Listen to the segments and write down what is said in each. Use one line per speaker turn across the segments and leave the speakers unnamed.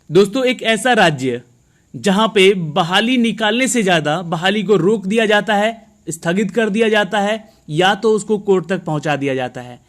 दोस्तों, एक ऐसा राज्य जहां पे बहाली निकालने से ज्यादा बहाली को रोक दिया जाता है, स्थगित कर दिया जाता है, या तो उसको कोर्ट तक पहुंचा दिया जाता है,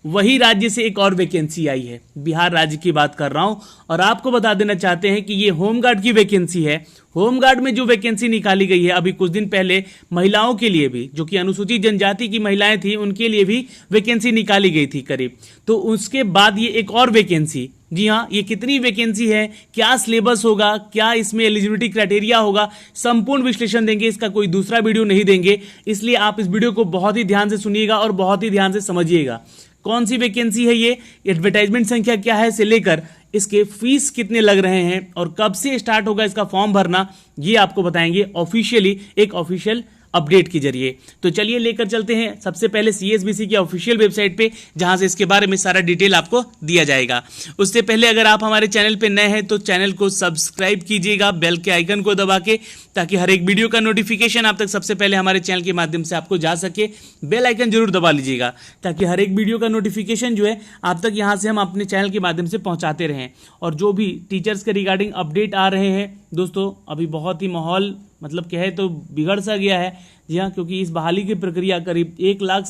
वही राज्य से एक और वैकेंसी आई है। बिहार राज्य की बात कर रहा हूं और आपको बता देना चाहते हैं कि ये होमगार्ड की वैकेंसी है। होमगार्ड में जो वैकेंसी निकाली गई है अभी कुछ दिन पहले, महिलाओं के लिए भी, जो कि अनुसूचित जनजाति की महिलाएं थी, उनके लिए भी वैकेंसी निकाली गई थी करीब। तो उसके बाद ये एक और वैकेंसी, जी हाँ, ये कितनी वैकेंसी है, क्या सिलेबस होगा, क्या इसमें एलिजिबिलिटी क्राइटेरिया होगा, संपूर्ण विश्लेषण देंगे। इसका कोई दूसरा वीडियो नहीं देंगे, इसलिए आप इस वीडियो को बहुत ही ध्यान से सुनिएगा और बहुत ही ध्यान से समझिएगा। कौन सी वैकेंसी है ये, एडवर्टाइजमेंट संख्या क्या है से लेकर इसके फीस कितने लग रहे हैं और कब से स्टार्ट होगा इसका फॉर्म भरना, ये आपको बताएंगे ऑफिशियली, एक ऑफिशियल अपडेट के जरिए। तो चलिए लेकर चलते हैं सबसे पहले सीएसबीसी की ऑफिशियल वेबसाइट पे, जहां से इसके बारे में सारा डिटेल आपको दिया जाएगा। उससे पहले अगर आप हमारे चैनल पे नए हैं तो चैनल को सब्सक्राइब कीजिएगा बेल के आइकन को दबा के, ताकि हर एक वीडियो का नोटिफिकेशन आप तक सबसे पहले हमारे चैनल के माध्यम से आपको जा सके। बेल आइकन जरूर दबा लीजिएगा ताकि हर एक वीडियो का नोटिफिकेशन जो है आप तक यहाँ से हम अपने चैनल के माध्यम से पहुँचाते रहें। और जो भी टीचर्स के रिगार्डिंग अपडेट आ रहे हैं दोस्तों, अभी बहुत ही माहौल मतलब कहे तो बिगड़ सा गया है, जी हाँ, क्योंकि इस बहाली की प्रक्रिया करीब 1 लाख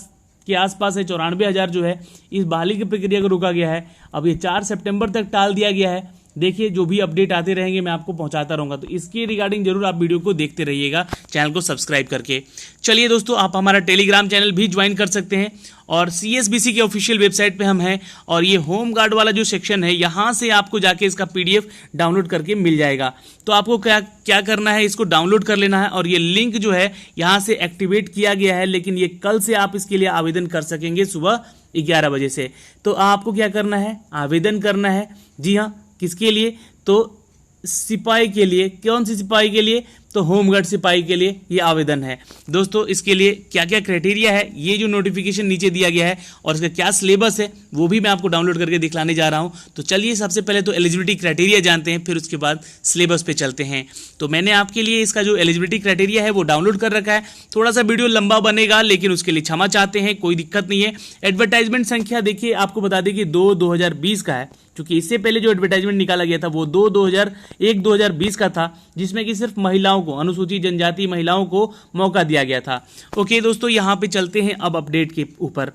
के आसपास है, 94,000 जो है इस बहाली की प्रक्रिया को रोका गया है। अब ये 4 सितंबर तक टाल दिया गया है। देखिए, जो भी अपडेट आते रहेंगे मैं आपको पहुंचाता रहूंगा, तो इसके रिगार्डिंग जरूर आप वीडियो को देखते रहिएगा चैनल को सब्सक्राइब करके। चलिए दोस्तों, आप हमारा टेलीग्राम चैनल भी ज्वाइन कर सकते हैं और सीएसबीसी के ऑफिशियल वेबसाइट पे हम हैं, और ये होम गार्ड वाला जो सेक्शन है यहाँ से आपको जाके इसका पीडीएफ डाउनलोड करके मिल जाएगा। तो आपको क्या करना है, इसको डाउनलोड कर लेना है और ये लिंक जो है यहाँ से एक्टिवेट किया गया है, लेकिन ये कल से आप इसके लिए आवेदन कर सकेंगे सुबह 11 बजे से। तो आपको क्या करना है, आवेदन करना है, जी हाँ, किसके लिए, तो सिपाही के लिए। कौन सी सिपाही के लिए, तो होमगार्ड सिपाही के लिए ये आवेदन है। दोस्तों, इसके लिए क्या क्या क्राइटेरिया है, ये जो नोटिफिकेशन नीचे दिया गया है और इसका क्या सिलेबस है वो भी मैं आपको डाउनलोड करके दिखलाने जा रहा हूं। तो चलिए सबसे पहले तो एलिजिबिलिटी क्राइटेरिया जानते हैं, फिर उसके बाद सिलेबस पे चलते हैं। तो मैंने आपके लिए इसका जो एलिजिबिलिटी क्राइटेरिया है वो डाउनलोड कर रखा है। थोड़ा सा वीडियो लंबा बनेगा, लेकिन उसके लिए क्षमा चाहते हैं, कोई दिक्कत नहीं है। एडवर्टाइजमेंट संख्या देखिए, आपको बता दें कि 2/2020 का है, क्योंकि इससे पहले जो एडवर्टाइजमेंट निकाला गया था वो 2/2001-2020 का था, जिसमें कि सिर्फ महिलाओं को, अनुसूचित जनजाति महिलाओं को मौका दिया गया था। ओके दोस्तों, यहां पे चलते हैं अब अपडेट के ऊपर।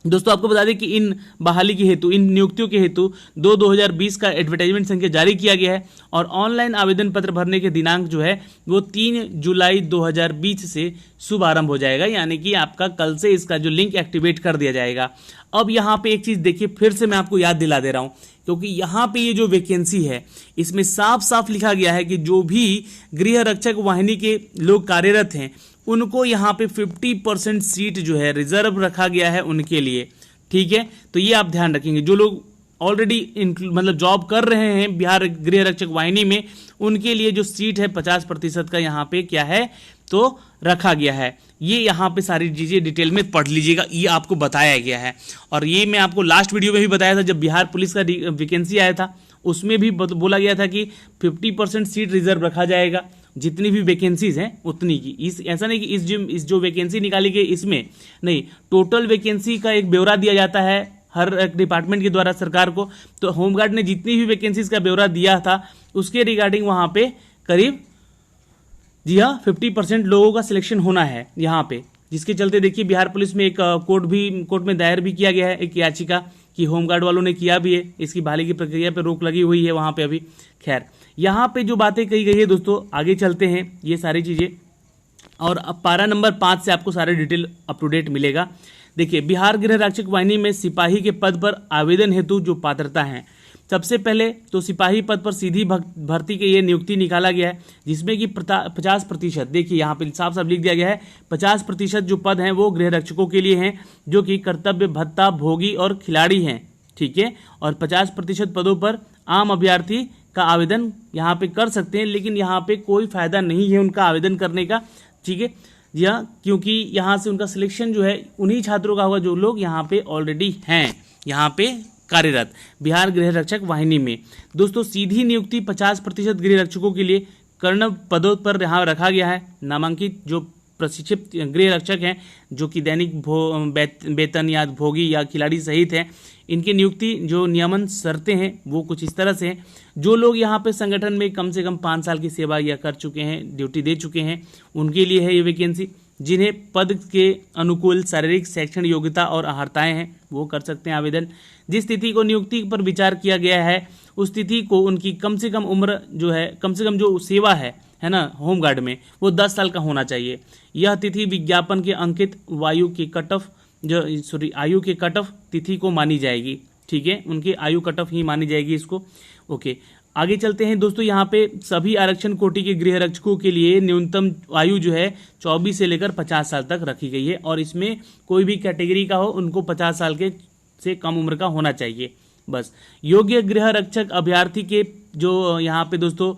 दोस्तों, आपको बता दें कि इन बहाली के हेतु, इन नियुक्तियों के हेतु 2/2020 का एडवर्टाइजमेंट संख्या जारी किया गया है और ऑनलाइन आवेदन पत्र भरने के दिनांक जो है वो 3 जुलाई 2020 से शुभारंभ हो जाएगा, यानी कि आपका कल से इसका जो लिंक एक्टिवेट कर दिया जाएगा। अब यहाँ पे एक चीज देखिए, फिर से मैं आपको याद दिला दे रहा हूं, क्योंकि यहाँ पे ये जो वैकेंसी है इसमें साफ साफ लिखा गया है कि जो भी गृह रक्षक वाहिनी के लोग कार्यरत हैं उनको यहाँ पे 50% सीट जो है रिजर्व रखा गया है उनके लिए। ठीक है, तो ये आप ध्यान रखेंगे। जो लोग ऑलरेडी मतलब जॉब कर रहे हैं बिहार गृह रक्षक वाहिनी में, उनके लिए जो सीट है 50% का यहाँ पे क्या है तो रखा गया है। ये यहाँ पे सारी चीजें डिटेल में पढ़ लीजिएगा, ये आपको बताया गया है। और ये मैं आपको लास्ट वीडियो में भी बताया था, जब बिहार पुलिस का वैकेंसी आया था उसमें भी बोला गया था कि 50% सीट रिजर्व रखा जाएगा, जितनी भी वैकेंसीज हैं उतनी की। ऐसा नहीं कि इस जो वैकेंसी निकाली गई इसमें नहीं, टोटल वैकेंसी का एक ब्यौरा दिया जाता है हर एक डिपार्टमेंट के द्वारा सरकार को। तो होमगार्ड ने जितनी भी वैकेंसीज का ब्यौरा दिया था उसके रिगार्डिंग वहां पे करीब, जी हाँ, 50% लोगों का सिलेक्शन होना है यहाँ पे, जिसके चलते देखिए बिहार पुलिस में एक कोर्ट में दायर भी किया गया है एक याचिका, कि होमगार्ड वालों ने किया भी है, इसकी बहाली की प्रक्रिया पे रोक लगी हुई है वहां पे अभी। खैर, यहाँ पे जो बातें कही गई है दोस्तों, आगे चलते हैं ये सारी चीजें, और अब पारा नंबर 5 से आपको सारे डिटेल अप टू डेट मिलेगा। देखिए, बिहार गृह रक्षक वाहिनी में सिपाही के पद पर आवेदन हेतु जो पात्रता है, सबसे पहले तो सिपाही पद पर सीधी भर्ती के ये नियुक्ति निकाला गया है, जिसमें कि 50%, देखिए यहाँ पे साफ साफ लिख दिया गया है, 50% जो पद हैं वो गृह रक्षकों के लिए हैं, जो कि कर्तव्य भत्ता भोगी और खिलाड़ी हैं। ठीक है, और 50% पदों पर आम अभ्यर्थी का आवेदन यहाँ पे कर सकते हैं, लेकिन यहाँ पे कोई फायदा नहीं है उनका आवेदन करने का। ठीक है, जी हाँ, क्योंकि यहाँ से उनका सिलेक्शन जो है उन्हीं छात्रों का होगा जो लोग यहाँ पे ऑलरेडी हैं, यहाँ पे कार्यरत बिहार गृह रक्षक वाहिनी में। दोस्तों, सीधी नियुक्ति 50% गृह रक्षकों के लिए कर्ण पदों पर यहाँ रखा गया है। नामांकित जो प्रशिक्षित गृह रक्षक हैं जो कि दैनिक वेतन या भोगी या खिलाड़ी सहित हैं, इनकी नियुक्ति जो नियमन शर्तें हैं वो कुछ इस तरह से हैं। जो लोग यहाँ पे संगठन में कम से कम 5 साल की सेवा या कर चुके हैं, ड्यूटी दे चुके हैं, उनके लिए है ये वैकेंसी। जिन्हें पद के अनुकूल शारीरिक शैक्षणिक योग्यता और अर्हताएं हैं वो कर सकते हैं आवेदन। जिस तिथि को नियुक्ति पर विचार किया गया है उस तिथि को उनकी कम से कम उम्र जो है, कम से कम जो सेवा है ना होमगार्ड में, वो 10 साल का होना चाहिए। यह तिथि विज्ञापन के अंकित आयु के कट ऑफ तिथि को मानी जाएगी। ठीक है, उनकी आयु कट ऑफ ही मानी जाएगी इसको। ओके, आगे चलते हैं दोस्तों। यहाँ पे सभी आरक्षण कोटि के गृह रक्षकों के लिए न्यूनतम आयु जो है 24 से लेकर 50 साल तक रखी गई है, और इसमें कोई भी कैटेगरी का हो उनको 50 साल के से कम उम्र का होना चाहिए बस। योग्य गृह रक्षक अभ्यर्थी के जो यहाँ पे दोस्तों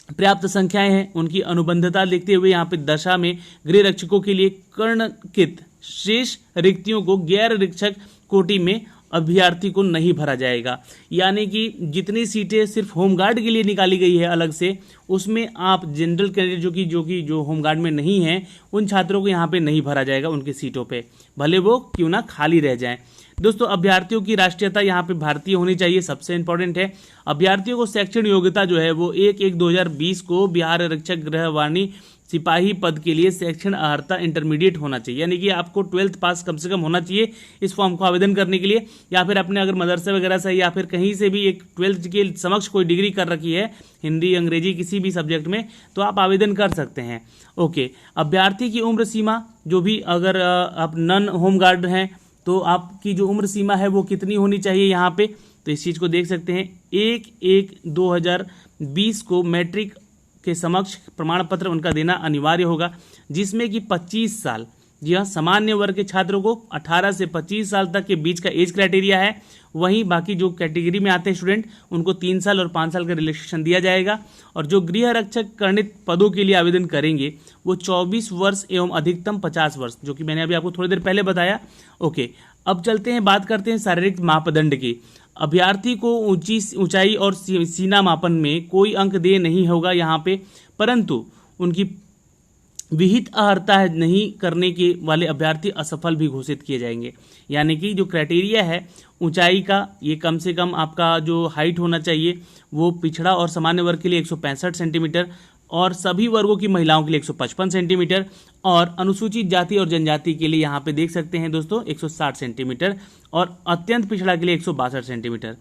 पर्याप्त संख्याएं हैं, उनकी अनुबंधता देखते हुए यहाँ पे दशा में गृह रक्षकों के लिए कर्णकृत शेष रिक्तियों को गैर रक्षक कोटि में अभ्यर्थी को नहीं भरा जाएगा। यानी कि जितनी सीटें सिर्फ होमगार्ड के लिए निकाली गई है अलग से, उसमें आप जनरल कैंडिडेट जो होमगार्ड में नहीं हैं उन छात्रों को यहाँ पे नहीं भरा जाएगा उनकी सीटों पे, भले वो क्यों ना खाली रह जाएं। दोस्तों अभ्यर्थियों की राष्ट्रीयता यहाँ पे भारतीय होनी चाहिए, सबसे इंपॉर्टेंट है। अभ्यर्थियों को शैक्षणिक योग्यता जो है वो 1/1/2020 को बिहार आरक्षक गृहवाणी सिपाही पद के लिए शैक्षणिक अर्हता इंटरमीडिएट होना चाहिए, यानी कि आपको 12th पास कम से कम होना चाहिए इस फॉर्म को आवेदन करने के लिए। या फिर आपने अगर मदरसे वगैरह से या फिर कहीं से भी एक 12th के समक्ष कोई डिग्री कर रखी है, हिंदी अंग्रेजी किसी भी सब्जेक्ट में, तो आप आवेदन कर सकते हैं। ओके, अभ्यर्थी की उम्र सीमा जो भी, अगर आप नॉन होमगार्ड हैं तो आपकी जो उम्र सीमा है वो कितनी होनी चाहिए यहाँ पे, तो इस चीज़ को देख सकते हैं। 1/1/2020 को मैट्रिक के समक्ष प्रमाण पत्र उनका देना अनिवार्य होगा, जिसमें कि 25 साल, जी हाँ, सामान्य वर्ग के छात्रों को 18 से 25 साल तक के बीच का एज क्राइटेरिया है। वहीं बाकी जो कैटेगरी में आते हैं स्टूडेंट, उनको 3 साल और 5 साल का रिलैक्सेशन दिया जाएगा। और जो गृह रक्षक कर्णित पदों के लिए आवेदन करेंगे वो 24 वर्ष एवं अधिकतम 50 वर्ष, जो कि मैंने अभी आपको थोड़ी देर पहले बताया। ओके, अब चलते हैं, बात करते हैं शारीरिक मापदंड की। अभ्यर्थी को ऊंचाई और सीना मापन में कोई अंक देय नहीं होगा यहाँ पे, परंतु उनकी विहित अर्हता नहीं करने के वाले अभ्यर्थी असफल भी घोषित किए जाएंगे। यानी कि जो क्राइटेरिया है ऊंचाई का, ये कम से कम आपका जो हाइट होना चाहिए वो पिछड़ा और सामान्य वर्ग के लिए 165 सेंटीमीटर, और सभी वर्गों की महिलाओं के लिए 155 सेंटीमीटर, और अनुसूचित जाति और जनजाति के लिए यहाँ पे देख सकते हैं दोस्तों 160 सेंटीमीटर, और अत्यंत पिछड़ा के लिए 162 सेंटीमीटर।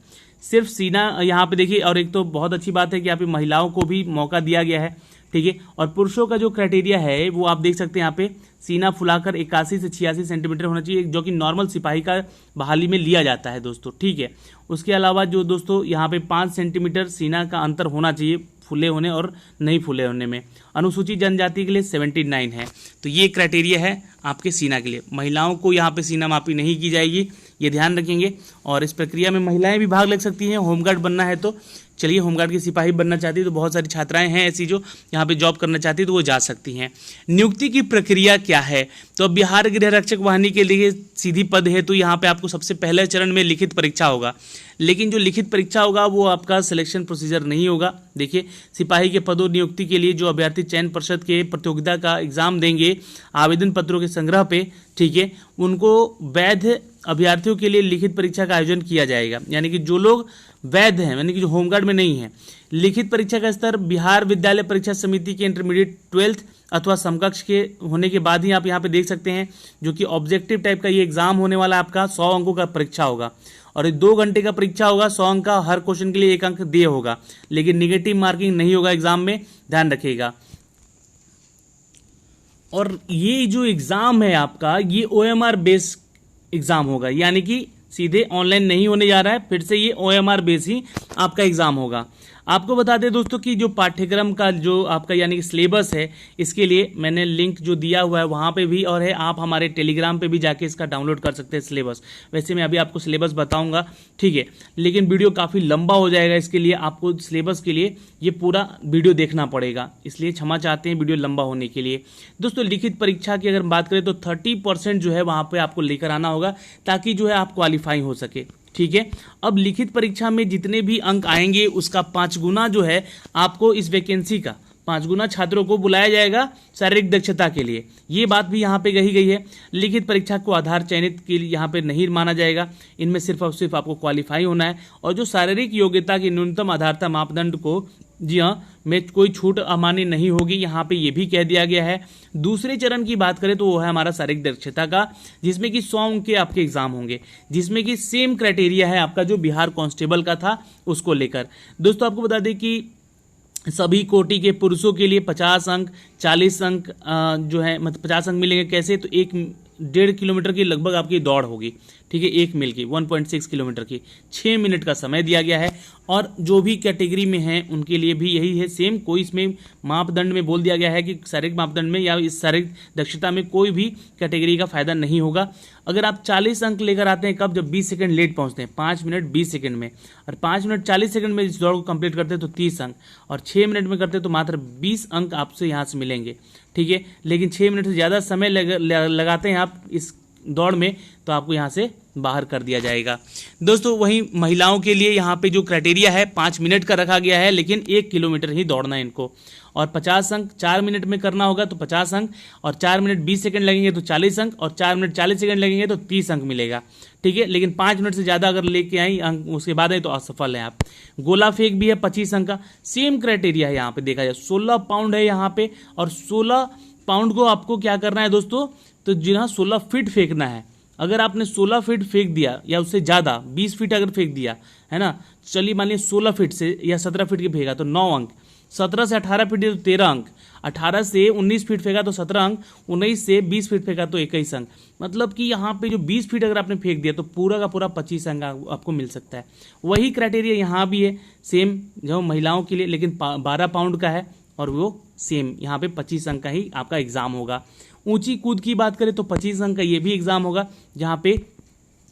सिर्फ सीना यहाँ पे देखिए, और एक तो बहुत अच्छी बात है कि यहाँ पे महिलाओं को भी मौका दिया गया है, ठीक है। और पुरुषों का जो क्राइटेरिया है वो आप देख सकते हैं यहाँ पे, सीना फुलाकर 81 से 86 सेंटीमीटर होना चाहिए, जो कि नॉर्मल सिपाही का बहाली में लिया जाता है दोस्तों, ठीक है। उसके अलावा जो दोस्तों यहाँ पे 5 सेंटीमीटर सीना का अंतर होना चाहिए फुले होने और नहीं फुले होने में। अनुसूचित जनजाति के लिए 79 है। तो ये क्राइटेरिया है आपके सीना के लिए। महिलाओं को यहाँ पे सीना मापी नहीं की जाएगी, ये ध्यान रखेंगे। और इस प्रक्रिया में महिलाएं भी भाग ले सकती हैं, होमगार्ड बनना है तो। चलिए, होमगार्ड की सिपाही बनना चाहती है तो बहुत सारी छात्राएं हैं ऐसी जो यहाँ पे जॉब करना चाहती है तो वो जा सकती हैं। नियुक्ति की प्रक्रिया क्या है, तो अब बिहार गृह रक्षक वाहिनी के लिए सीधी पद है, तो यहाँ पे आपको सबसे पहले चरण में लिखित परीक्षा होगा। लेकिन जो लिखित परीक्षा होगा वो आपका सिलेक्शन प्रोसीजर नहीं होगा। देखिए, सिपाही के पदों नियुक्ति के लिए जो अभ्यर्थी चयन परिषद के प्रतियोगिता का एग्जाम देंगे आवेदन पत्रों के संग्रह पे, ठीक है, उनको वैध अभ्यर्थियों के लिए लिखित परीक्षा का आयोजन किया जाएगा। यानी कि जो लोग वैध हैं, यानी कि जो होमगार्ड में नहीं है, लिखित परीक्षा का स्तर बिहार विद्यालय परीक्षा समिति के इंटरमीडिएट 12th अथवा समकक्ष के होने के बाद ही आप यहाँ पे देख सकते हैं, जो कि ऑब्जेक्टिव टाइप का ये एग्जाम होने वाला आपका 100 अंकों का परीक्षा होगा, और ये 2 घंटे का परीक्षा होगा। 100 अंक का, हर क्वेश्चन के लिए 1 अंक दिए होगा, लेकिन निगेटिव मार्किंग नहीं होगा एग्जाम में, ध्यान रखिएगा। और ये जो एग्जाम है आपका, ये OMR बेस्ड एग्जाम होगा, यानी कि सीधे ऑनलाइन नहीं होने जा रहा है, फिर से ये OMR बेस ही आपका एग्जाम होगा। आपको बता दें दोस्तों कि जो पाठ्यक्रम का जो आपका यानी कि सिलेबस है, इसके लिए मैंने लिंक जो दिया हुआ है वहाँ पे भी, और है आप हमारे टेलीग्राम पे भी जाके इसका डाउनलोड कर सकते हैं सिलेबस। वैसे मैं अभी आपको सिलेबस बताऊंगा, ठीक है, लेकिन वीडियो काफ़ी लंबा हो जाएगा, इसके लिए आपको सिलेबस के लिए ये पूरा वीडियो देखना पड़ेगा, इसलिए क्षमा चाहते हैं वीडियो लंबा होने के लिए। दोस्तों, लिखित परीक्षा की अगर बात करें तो 30% जो है वहाँ पर आपको लेकर आना होगा, ताकि जो है आप क्वालिफाई हो सके, ठीक है। अब लिखित परीक्षा में जितने भी अंक आएंगे उसका 5 गुना जो है आपको इस वैकेंसी का 5 गुना छात्रों को बुलाया जाएगा शारीरिक दक्षता के लिए। ये बात भी यहाँ पे कही गई है। लिखित परीक्षा को आधार चयनित के लिए यहाँ पे नहीं माना जाएगा। इनमें सिर्फ और सिर्फ आपको क्वालिफाई होना है, और जो शारीरिक योग्यता की न्यूनतम आधारता मापदंड को, जी हाँ, में कोई छूट अमान्य नहीं होगी, यहाँ पे ये भी कह दिया गया है। दूसरे चरण की बात करें तो वो है हमारा शारीरिक दक्षता का, जिसमें कि 100 अंक के आपके एग्जाम होंगे, जिसमें कि सेम क्राइटेरिया है आपका जो बिहार कांस्टेबल का था उसको लेकर। दोस्तों आपको बता दें कि सभी कोटि के पुरुषों के लिए 50 अंक 40 अंक जो है मतलब 50 अंक मिलेंगे। कैसे? तो 1.5 किलोमीटर की लगभग आपकी दौड़ होगी, ठीक है, 1 मील की 1.6 किलोमीटर की, 6 मिनट का समय दिया गया है। और जो भी कैटेगरी में हैं उनके लिए भी यही है सेम। कोई इसमें मापदंड में बोल दिया गया है कि शारीरिक मापदंड में या इस शारीरिक दक्षता में कोई भी कैटेगरी का फायदा नहीं होगा। अगर आप 40 अंक लेकर आते हैं कब? जब 20 सेकंड लेट पहुंचते हैं, 5 मिनट 20 सेकंड में, और 5 मिनट 40 सेकंड में इस दौड़ को कंप्लीट करते हैं तो 30 अंक, और 6 मिनट में करते हैं तो मात्र 20 अंक आपसे यहाँ से मिलेंगे, ठीक है। लेकिन 6 मिनट से ज़्यादा समय लगाते हैं आप इस दौड़ में तो आपको यहाँ से बाहर कर दिया जाएगा। दोस्तों वहीं महिलाओं के लिए यहाँ पे जो क्राइटेरिया है 5 मिनट का रखा गया है, लेकिन 1 किलोमीटर ही दौड़ना है इनको, और 50 अंक 4 मिनट में करना होगा तो 50 अंक, और 4 मिनट 20 सेकंड लगेंगे तो 40 अंक, और 4 मिनट 40 सेकंड लगेंगे तो 30 अंक मिलेगा, ठीक है। लेकिन 5 मिनट से ज़्यादा अगर लेके आई अंक उसके बाद है तो असफल है आप। गोला फेंक भी है 25 अंक का, सेम क्राइटेरिया है यहाँ पे देखा जाए। 16 पाउंड है यहाँ पे, और 16 पाउंड को आपको क्या करना है दोस्तों? तो जी हाँ, 16 फीट फेंकना है। अगर आपने 16 फीट फेंक दिया या उससे ज़्यादा 20 फीट अगर फेंक दिया है ना, चलिए मान लीजिए 16 फीट से या 17 फीट के फेंका तो 9 अंक, 17 से 18 फीट तो 13 अंक, 18 से 19 फीट फेंका तो 17 अंक, 19 से 20 फीट फेंका तो 21 अंक। मतलब कि यहाँ पे जो 20 फीट अगर आपने फेंक दिया तो पूरा का पूरा 25 अंक आपको मिल सकता है। वही क्राइटेरिया यहाँ भी है सेम जो महिलाओं के लिए, लेकिन 12 पाउंड का है, और वो सेम यहाँ पे 25 अंक का ही आपका एग्जाम होगा। ऊंची कूद की बात करें तो 25 अंक का ये भी एग्जाम होगा, जहाँ पे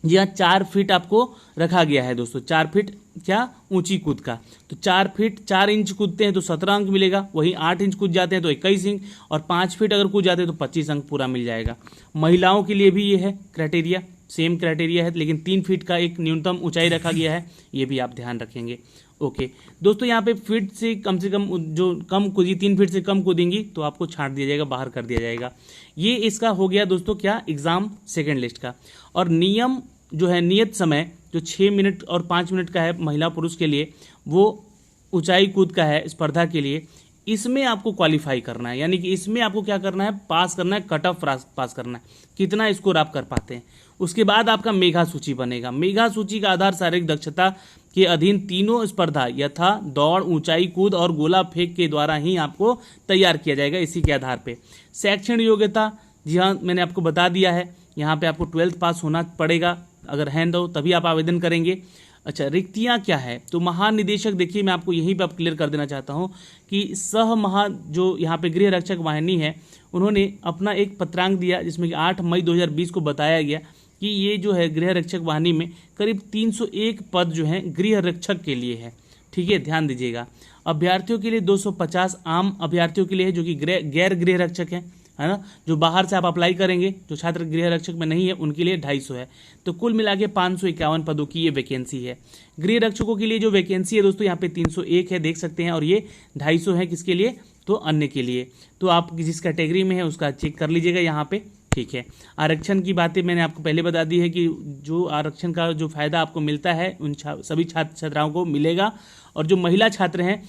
यहाँ 4 फीट आपको रखा गया है दोस्तों, 4 फीट क्या ऊंची कूद का, तो 4 फीट 4 इंच कूदते हैं तो 17 अंक मिलेगा, वहीं 8 इंच कूद जाते हैं तो 21 अंक, और 5 फीट अगर कूद जाते हैं तो 25 अंक पूरा मिल जाएगा। महिलाओं के लिए भी ये है क्राइटेरिया, सेम क्राइटेरिया है, लेकिन 3 फीट का एक न्यूनतम ऊंचाई रखा गया है, ये भी आप ध्यान रखेंगे। ओके दोस्तों, यहाँ पे फीट से कम जो कम कूदी 3 फीट से कम कूदेंगी तो आपको छांट दिया जाएगा, बाहर कर दिया जाएगा। ये इसका हो गया दोस्तों क्या, एग्जाम सेकंड लिस्ट का। और नियम जो है, नियत समय जो 6 मिनट और 5 मिनट का है महिला पुरुष के लिए, वो ऊंचाई कूद का है स्पर्धा के लिए। इसमें आपको क्वालिफाई करना है, यानी कि इसमें आपको क्या करना है, पास करना है, कट ऑफ पास करना है, कितना स्कोर आप कर पाते हैं। उसके बाद आपका मेघा सूची बनेगा। मेघा सूची का आधार शारीरिक दक्षता के अधीन तीनों स्पर्धा यथा दौड़, ऊंचाई कूद और गोला फेंक के द्वारा ही आपको तैयार किया जाएगा। इसी के आधार पे शैक्षणिक योग्यता, जी हाँ मैंने आपको बता दिया है, यहाँ पे आपको 12th पास होना पड़ेगा, अगर है तो तभी आप आवेदन करेंगे। अच्छा, रिक्तियाँ क्या है, तो महानिदेशक, देखिए मैं आपको यहीं पे आप क्लियर कर देना चाहता हूँ कि जो यहाँ पे गृह रक्षक वाहिनी है, उन्होंने अपना एक पत्रांक दिया जिसमें कि 8 मई 2020 को बताया गया कि ये जो है गृह रक्षक वाहिनी में करीब 301 पद जो हैं गृह रक्षक के लिए है, ठीक है, ध्यान दीजिएगा। अभ्यर्थियों के लिए 250 आम अभ्यर्थियों के लिए है जो कि गैर गृह रक्षक है ना, जो बाहर से आप अप्लाई करेंगे, जो छात्र गृह रक्षक में नहीं है उनके लिए 250 है। तो कुल मिला के 551 पदों की ये वैकेंसी है। गृह रक्षकों के लिए जो वैकेंसी है दोस्तों यहाँ पे 301 है, देख सकते हैं, और ये 250 है किसके लिए, तो अन्य के लिए। तो आप जिस कैटेगरी में है उसका चेक कर लीजिएगा यहाँ पे, ठीक है। आरक्षण की बातें मैंने आपको पहले बता दी है कि जो आरक्षण का जो फायदा आपको मिलता है उन सभी छात्र छात्राओं को मिलेगा, और जो महिला छात्र हैं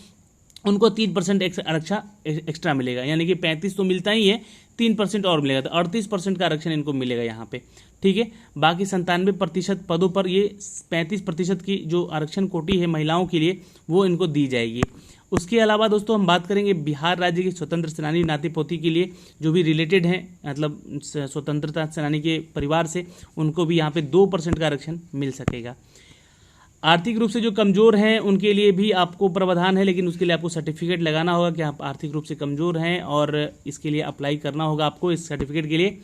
उनको 3% आरक्षण एक्स्ट्रा मिलेगा, यानी कि 35 तो मिलता ही है, 3% और मिलेगा, तो 38% का आरक्षण इनको मिलेगा यहाँ पे, ठीक है। बाकी 97% पदों पर ये 35% की जो आरक्षण कोटी है महिलाओं के लिए वो इनको दी जाएगी। उसके अलावा दोस्तों हम बात करेंगे बिहार राज्य के स्वतंत्र सेनानी नाती पोती के लिए, जो भी रिलेटेड हैं, मतलब स्वतंत्रता सेनानी के परिवार से, उनको भी यहाँ पे 2% का आरक्षण मिल सकेगा। आर्थिक रूप से जो कमज़ोर हैं उनके लिए भी आपको प्रावधान है, लेकिन उसके लिए आपको सर्टिफिकेट लगाना होगा कि आप आर्थिक रूप से कमज़ोर हैं, और इसके लिए अप्लाई करना होगा आपको इस सर्टिफिकेट के लिए।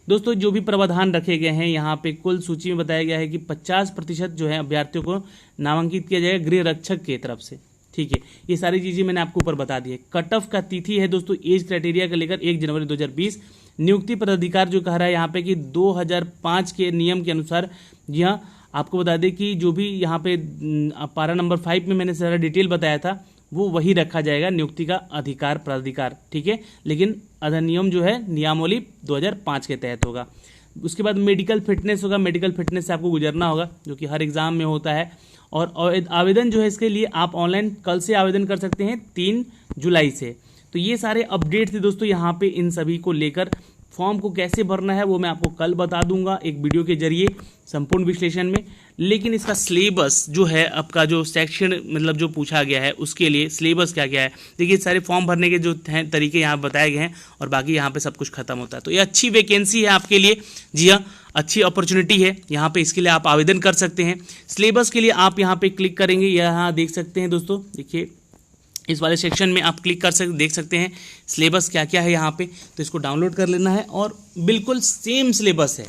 दोस्तों जो भी प्रावधान रखे गए हैं यहाँ पे, कुल सूची में बताया गया है कि 50% जो है अभ्यर्थियों को नामांकित किया जाएगा गृह रक्षक की तरफ से, ठीक है। ये सारी चीज़ें मैंने आपको ऊपर बता दी है। कट ऑफ का तिथि है दोस्तों एज क्राइटेरिया का लेकर 1 जनवरी 2020। नियुक्ति पदाधिकार जो कह रहा है यहाँ पे कि 2005 के नियम के अनुसार, जी हाँ आपको बता दें कि जो भी यहाँ पे पारा नंबर 5 में मैंने सारा डिटेल बताया था, वो वही रखा जाएगा, नियुक्ति का अधिकार प्राधिकार, ठीक है। लेकिन अधिनियम जो है नियमावली 2005 के तहत होगा। उसके बाद मेडिकल फिटनेस होगा, मेडिकल फिटनेस से आपको गुजरना होगा, जो कि हर एग्जाम में होता है। और आवेदन जो है इसके लिए आप ऑनलाइन कल से आवेदन कर सकते हैं 3 जुलाई से। तो ये सारे अपडेट थे दोस्तों यहाँ पे इन सभी को लेकर। फॉर्म को कैसे भरना है वो मैं आपको कल बता दूंगा एक वीडियो के जरिए संपूर्ण विश्लेषण में। लेकिन इसका सिलेबस जो है आपका, जो सेक्शन मतलब जो पूछा गया है उसके लिए सिलेबस क्या क्या है, देखिए सारे फॉर्म भरने के जो हैं तरीके यहाँ बताए गए हैं और बाकी यहाँ पे सब कुछ खत्म होता है। तो ये अच्छी वैकेंसी है आपके लिए, जी हाँ, अच्छी अपॉर्चुनिटी है यहाँ पे, इसके लिए आप आवेदन कर सकते हैं। सिलेबस के लिए आप यहाँ पे क्लिक करेंगे, यहाँ देख सकते हैं दोस्तों, देखिए इस वाले सेक्शन में आप क्लिक कर सकते, देख सकते हैं सिलेबस क्या क्या है यहाँ पे। तो इसको डाउनलोड कर लेना है और बिल्कुल सेम सिलेबस है,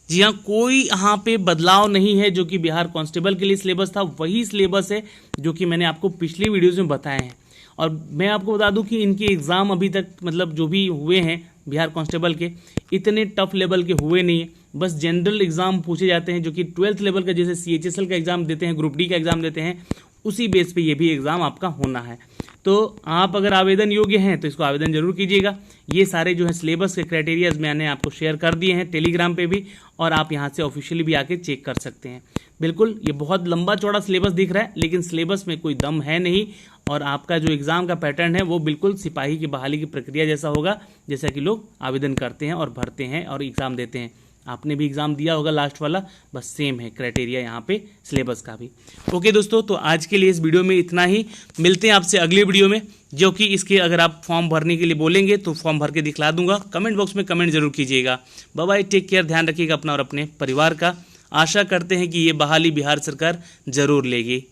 जी हाँ, कोई यहाँ पे बदलाव नहीं है। जो कि बिहार कांस्टेबल के लिए सिलेबस था वही सिलेबस है जो कि मैंने आपको पिछली वीडियोज़ में बताए हैं। और मैं आपको बता दूं कि इनके एग्ज़ाम अभी तक मतलब जो भी हुए हैं बिहार कांस्टेबल के, इतने टफ लेवल के हुए नहीं है। बस जनरल एग्ज़ाम पूछे जाते हैं जो कि 12th लेवल का, जैसे CHSL का एग्ज़ाम देते हैं, ग्रुप डी का एग्ज़ाम देते हैं, उसी बेस पे ये भी एग्ज़ाम आपका होना है। तो आप अगर आवेदन योग्य हैं तो इसको आवेदन जरूर कीजिएगा। ये सारे जो है सिलेबस के क्राइटेरियाज मैंने आपको शेयर कर दिए हैं टेलीग्राम पे भी, और आप यहाँ से ऑफिशियली भी आके चेक कर सकते हैं। बिल्कुल ये बहुत लंबा चौड़ा सिलेबस दिख रहा है, लेकिन सिलेबस में कोई दम है नहीं। और आपका जो एग्ज़ाम का पैटर्न है वो बिल्कुल सिपाही की बहाली की प्रक्रिया जैसा होगा, जैसा कि लोग आवेदन करते हैं और भरते हैं और एग्ज़ाम देते हैं। आपने भी एग्ज़ाम दिया होगा लास्ट वाला, बस सेम है क्राइटेरिया यहाँ पे सिलेबस का भी। ओके दोस्तों, तो आज के लिए इस वीडियो में इतना ही। मिलते हैं आपसे अगले वीडियो में, जो कि इसके अगर आप फॉर्म भरने के लिए बोलेंगे तो फॉर्म भर के दिखला दूंगा। कमेंट बॉक्स में कमेंट जरूर कीजिएगा। बाय बाय, टेक केयर, ध्यान रखिएगा अपना और अपने परिवार का। आशा करते हैं कि ये बहाली बिहार सरकार जरूर लेगी।